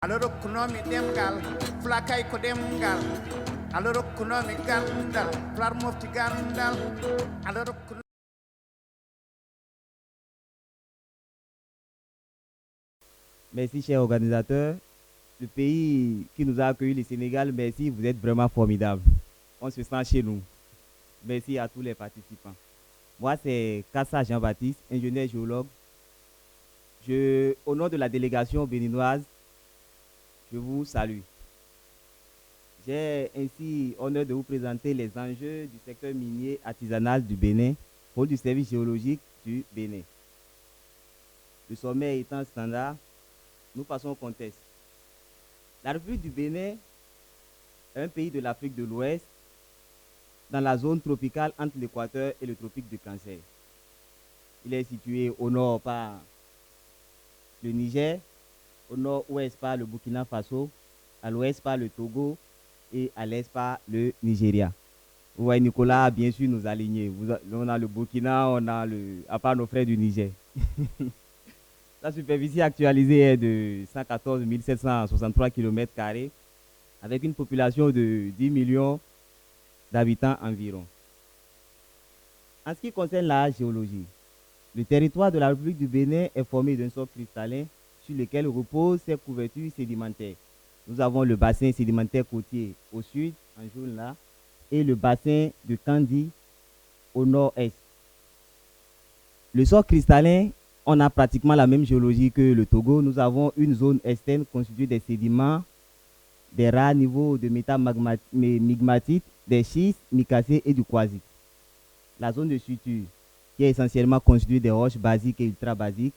aloro kunomi demgal flakay ko demgal aloro kunomi gandal flar mofti gandal aloro Merci, chers organisateurs. Le pays qui nous a accueillis, le Sénégal, merci, vous êtes vraiment formidables. On se sent chez nous. Merci à tous les participants. Moi, c'est Kassa Jean-Baptiste, ingénieur géologue. Au nom de la délégation béninoise, je vous salue. J'ai ainsi honneur de vous présenter les enjeux du secteur minier artisanal du Bénin, rôle du service géologique du Bénin. Le sommet étant standard, nous passons au contexte. La République du Bénin est un pays de l'Afrique de l'Ouest, dans la zone tropicale entre l'équateur et le tropique de Cancer. Il est situé au nord par le Niger, au nord-ouest par le Burkina Faso, à l'ouest par le Togo et à l'est par le Nigeria. Vous voyez, Nicolas, bien sûr, nous aligner. On a le Burkina, à part nos frères du Niger. La superficie actualisée est de 114 763 km², avec une population de 10 millions d'habitants environ. En ce qui concerne la géologie, le territoire de la République du Bénin est formé d'un sol cristallin sur lequel reposent ses couvertures sédimentaires. Nous avons le bassin sédimentaire côtier au sud, en jaune là, et le bassin de Kandi au nord-est. Le sol cristallin, on a pratiquement la même géologie que le Togo. Nous avons une zone externe constituée des sédiments, des rares niveaux de métamagmatite, des schistes, micacés et du quartzite. La zone de suture, qui est essentiellement constituée des roches basiques et ultra-basiques,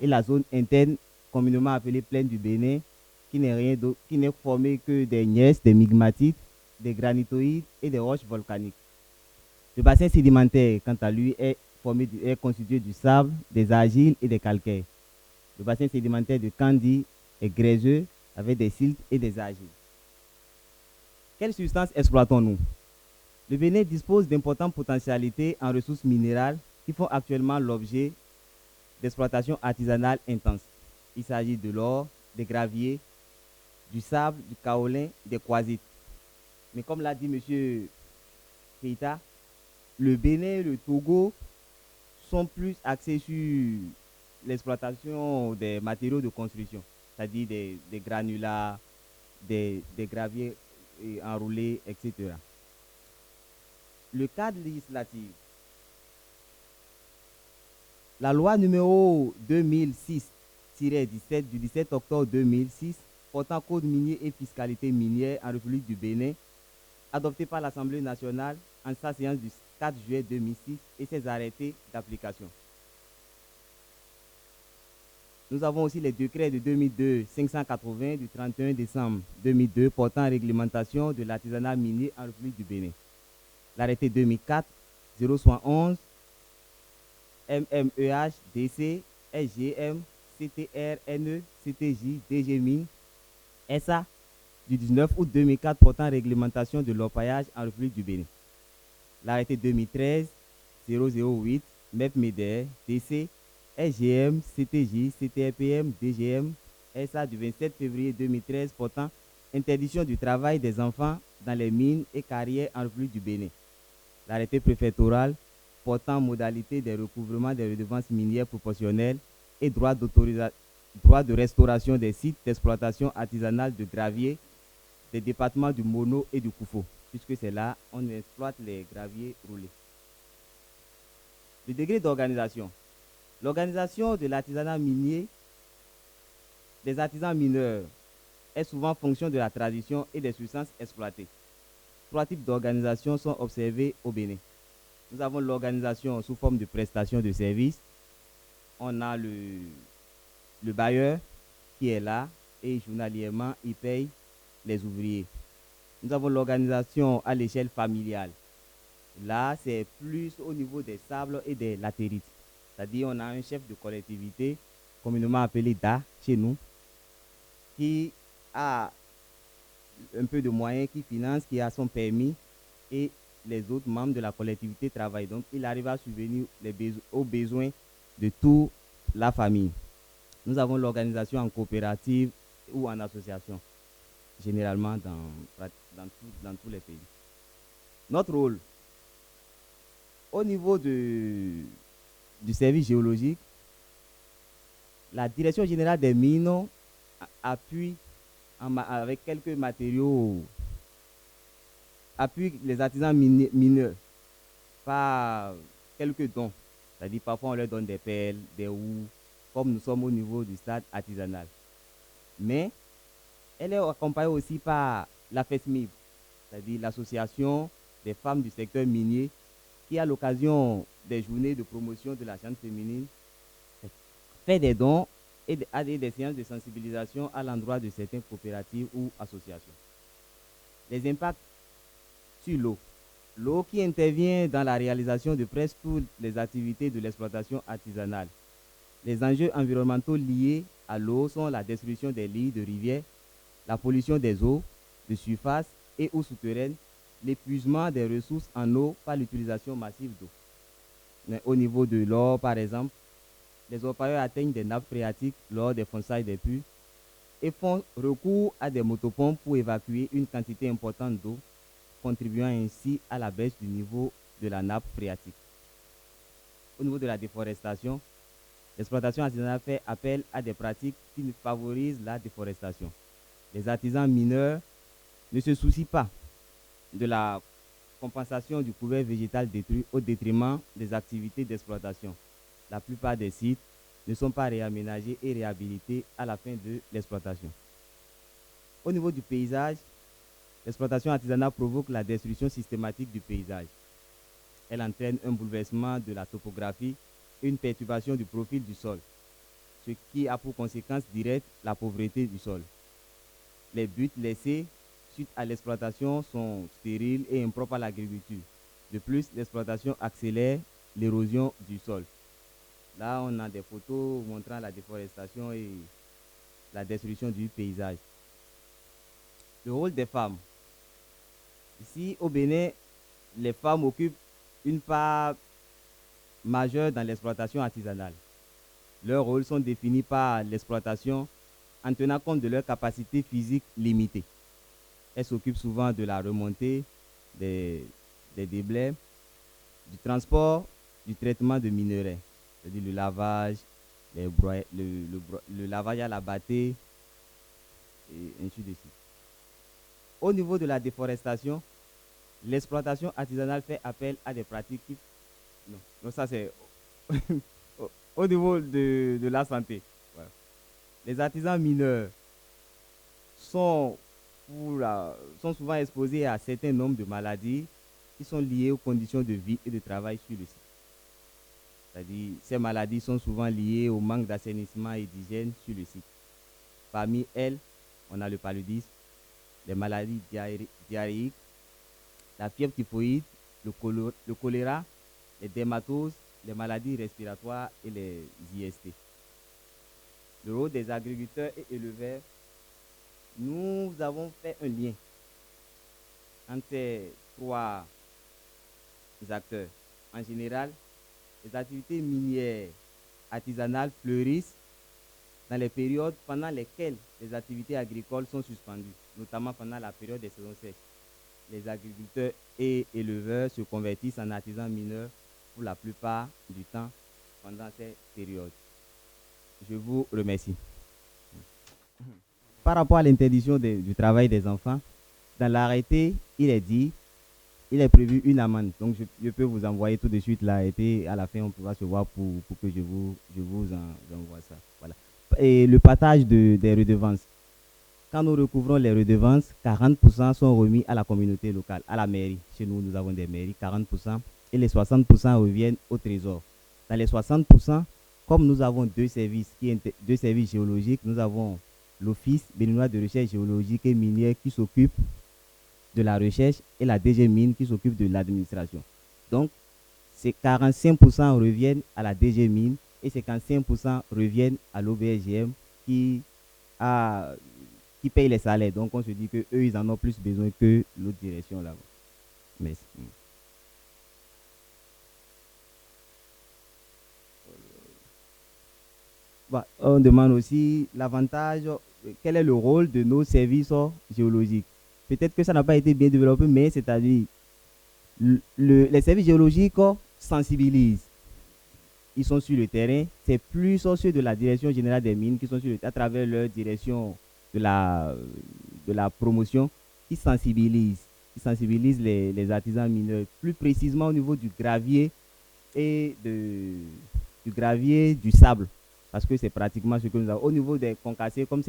et la zone interne, communément appelée plaine du Bénin, qui n'est formée que des gneiss, des migmatites, des granitoïdes et des roches volcaniques. Le bassin sédimentaire, quant à lui, est constitué du sable, des argiles et des calcaires. Le bassin sédimentaire de Kandi est gréseux avec des siltes et des argiles. Quelles substances exploitons-nous? Le Bénin dispose d'importantes potentialités en ressources minérales qui font actuellement l'objet d'exploitation artisanale intense. Il s'agit de l'or, des graviers, du sable, du kaolin, des quartzites. Mais comme l'a dit M. Keita, le Bénin et le Togo sont plus axés sur l'exploitation des matériaux de construction, c'est-à-dire des granulats, des graviers enroulés, etc. Le cadre législatif. La loi numéro 2006-17 du 17 octobre 2006 portant code minier et fiscalité minière en République du Bénin, adoptée par l'Assemblée nationale en sa séance du 4 juillet 2006 et ses arrêtés d'application. Nous avons aussi les décrets de 2002-580 du 31 décembre 2002 portant réglementation de l'artisanat minier en République du Bénin. L'arrêté 2004-071 MMEH, DC, SGM, CTR, NE, CTJ, DGMIN, SA du 19 août 2004 portant réglementation de l'orpaillage en République du Bénin. L'arrêté 2013-008 MEP-MEDER, DC, SGM, CTJ, CTRPM, DGM, SA du 27 février 2013 portant interdiction du travail des enfants dans les mines et carrières en République du Bénin. L'arrêté préfectoral portant modalité des recouvrements des redevances minières proportionnelles et droit de restauration des sites d'exploitation artisanale de gravier des départements du Mono et du Koufo, puisque c'est là on exploite les graviers roulés. Le degré d'organisation. L'organisation de l'artisanat minier des artisans mineurs est souvent fonction de la tradition et des substances exploitées. 3 types d'organisation sont observés au Bénin. Nous avons l'organisation sous forme de prestation de services. On a le bailleur qui est là et journalièrement, il paye les ouvriers. Nous avons l'organisation à l'échelle familiale. Là, c'est plus au niveau des sables et des latérites. C'est-à-dire, on a un chef de collectivité, communément appelé DA chez nous, qui a un peu de moyens, qui finance, qui a son permis et les autres membres de la collectivité travaillent. Donc, il arrive à subvenir aux besoins de toute la famille. Nous avons l'organisation en coopérative ou en association, généralement dans tous les pays. Notre rôle, au niveau du service géologique, la direction générale des mines appuie avec quelques matériaux, appuie les artisans mineurs par quelques dons. C'est-à-dire parfois on leur donne des pelles, des houes, comme nous sommes au niveau du stade artisanal. Mais elle est accompagnée aussi par la FESMIB, c'est-à-dire l'association des femmes du secteur minier, qui à l'occasion des journées de promotion de la gente féminine fait des dons et des séances de sensibilisation à l'endroit de certaines coopératives ou associations. Les impacts sur l'eau. L'eau qui intervient dans la réalisation de presque toutes les activités de l'exploitation artisanale. Les enjeux environnementaux liés à l'eau sont la destruction des lits de rivières, la pollution des eaux de surface et eaux souterraines, l'épuisement des ressources en eau par l'utilisation massive d'eau. Mais au niveau de l'or, par exemple, les orpailleurs atteignent des nappes phréatiques lors des fonçailles des puits et font recours à des motopompes pour évacuer une quantité importante d'eau, contribuant ainsi à la baisse du niveau de la nappe phréatique. Au niveau de la déforestation, l'exploitation artisanale fait appel à des pratiques qui favorisent la déforestation. Les artisans mineurs ne se soucient pas de la compensation du couvert végétal détruit au détriment des activités d'exploitation. La plupart des sites ne sont pas réaménagés et réhabilités à la fin de l'exploitation. Au niveau du paysage, l'exploitation artisanale provoque la destruction systématique du paysage. Elle entraîne un bouleversement de la topographie et une perturbation du profil du sol, ce qui a pour conséquence directe la pauvreté du sol. Les buttes laissées suite à l'exploitation sont stériles et impropres à l'agriculture. De plus, l'exploitation accélère l'érosion du sol. Là, on a des photos montrant la déforestation et la destruction du paysage. Le rôle des femmes. Ici, au Bénin, les femmes occupent une part majeure dans l'exploitation artisanale. Leurs rôles sont définis par l'exploitation en tenant compte de leurs capacités physiques limitées. Elles s'occupent souvent de la remontée des déblais, du transport, du traitement de minerais, c'est-à-dire le lavage, le lavage à la battée, et ainsi de suite. Au niveau de la déforestation, l'exploitation artisanale fait appel à des pratiques qui... Non, ça c'est au niveau de la santé. Voilà. Les artisans mineurs sont souvent exposés à un certain nombre de maladies qui sont liées aux conditions de vie et de travail sur le site. C'est-à-dire, ces maladies sont souvent liées au manque d'assainissement et d'hygiène sur le site. Parmi elles, on a le paludisme, les maladies diarrhéiques, la fièvre typhoïde, le choléra, les dermatoses, les maladies respiratoires et les IST. Le rôle des agriculteurs et éleveurs, nous avons fait un lien entre ces trois acteurs. En général, les activités minières artisanales fleurissent dans les périodes pendant lesquelles les activités agricoles sont suspendues, notamment pendant la période des saisons sèches. Les agriculteurs et éleveurs se convertissent en artisans mineurs pour la plupart du temps pendant ces périodes. Je vous remercie. Par rapport à l'interdiction du travail des enfants, dans l'arrêté, il est prévu une amende. Donc, je peux vous envoyer tout de suite l'arrêté. À la fin, on pourra se voir pour que je vous envoie ça. Voilà. Et le partage des redevances. Quand nous recouvrons les redevances, 40% sont remis à la communauté locale, à la mairie. Chez nous, nous avons des mairies, 40%. Et les 60% reviennent au trésor. Dans les 60%, comme nous avons deux services géologiques, nous avons l'Office béninois de recherche géologique et minière qui s'occupe de la recherche et la DG Mine qui s'occupe de l'administration. Donc, ces 45% reviennent à la DG Mine et 55% reviennent à l'OBSGM qui paye les salaires. Donc, on se dit qu'eux, ils en ont plus besoin que l'autre direction là-bas. Merci. Bon, on demande aussi l'avantage quel est le rôle de nos services géologiques. Peut-être que ça n'a pas été bien développé, mais c'est-à-dire, les services géologiques sensibilisent. Ils sont sur le terrain. C'est plus ceux de la direction générale des mines qui sont à travers leur direction de la promotion, qui sensibilisent. Ils sensibilisent les artisans mineurs, plus précisément au niveau du gravier et du gravier, du sable, parce que c'est pratiquement ce que nous avons. Au niveau des concassés, comme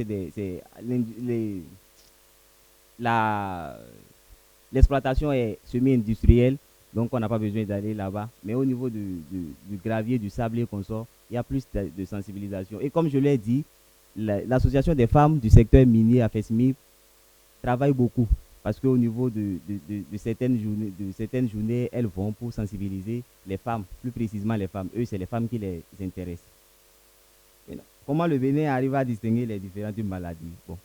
l'exploitation est semi-industrielle, donc on n'a pas besoin d'aller là-bas. Mais au niveau du gravier, du sable et consort, il y a plus de sensibilisation. Et comme je l'ai dit, l'association des femmes du secteur minier AFESMI travaille beaucoup. Parce qu'au niveau de certaines journées, elles vont pour sensibiliser les femmes, plus précisément les femmes. Eux, c'est les femmes qui les intéressent. Comment le Bénin arrive à distinguer les différentes maladies? Bon.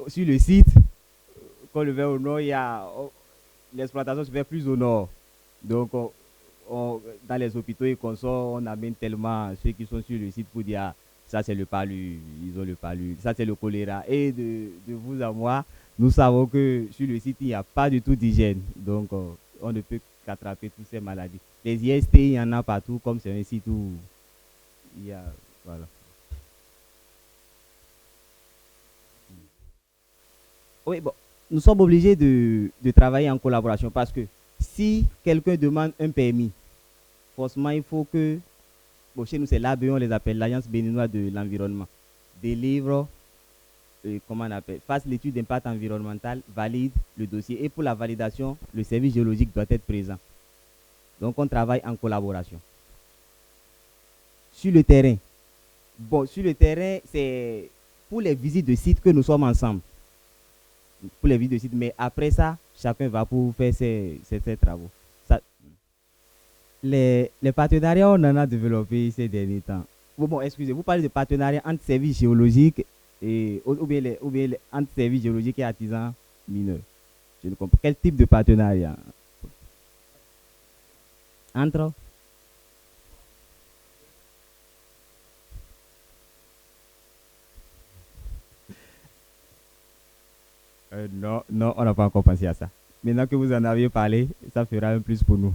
Sur le site, quand le vert au nord, l'exploitation se fait plus au nord. Donc, dans les hôpitaux et consorts, on amène tellement ceux qui sont sur le site pour dire, ça c'est le palu, ils ont le palu, ça c'est le choléra. Et de vous à moi, nous savons que sur le site, il n'y a pas du tout d'hygiène. Donc, on ne peut qu'attraper toutes ces maladies. Les IST, il y en a partout, comme c'est un site où il y a... Voilà. Oui, bon, nous sommes obligés de travailler en collaboration parce que si quelqu'un demande un permis, forcément, il faut que... Bon, chez nous, c'est l'ABE, on les appelle l'Agence béninoise de l'environnement. Délivre... comment on appelle, fasse l'étude d'impact environnemental, valide le dossier. Et pour la validation, le service géologique doit être présent. Donc, on travaille en collaboration. Sur le terrain, bon, sur le terrain, c'est pour les visites de site que nous sommes ensemble. Pour les visites de site, mais après ça, chacun va pour faire ses travaux. Ça, les partenariats, on en a développé ces derniers temps. Bon, excusez, vous parlez de partenariat entre services géologiques ou bien entre services géologiques et artisans mineurs. Je ne comprends pas. Quel type de partenariat? Entre? Non, non, on n'a pas encore pensé à ça. Maintenant que vous en avez parlé, ça fera un plus pour nous.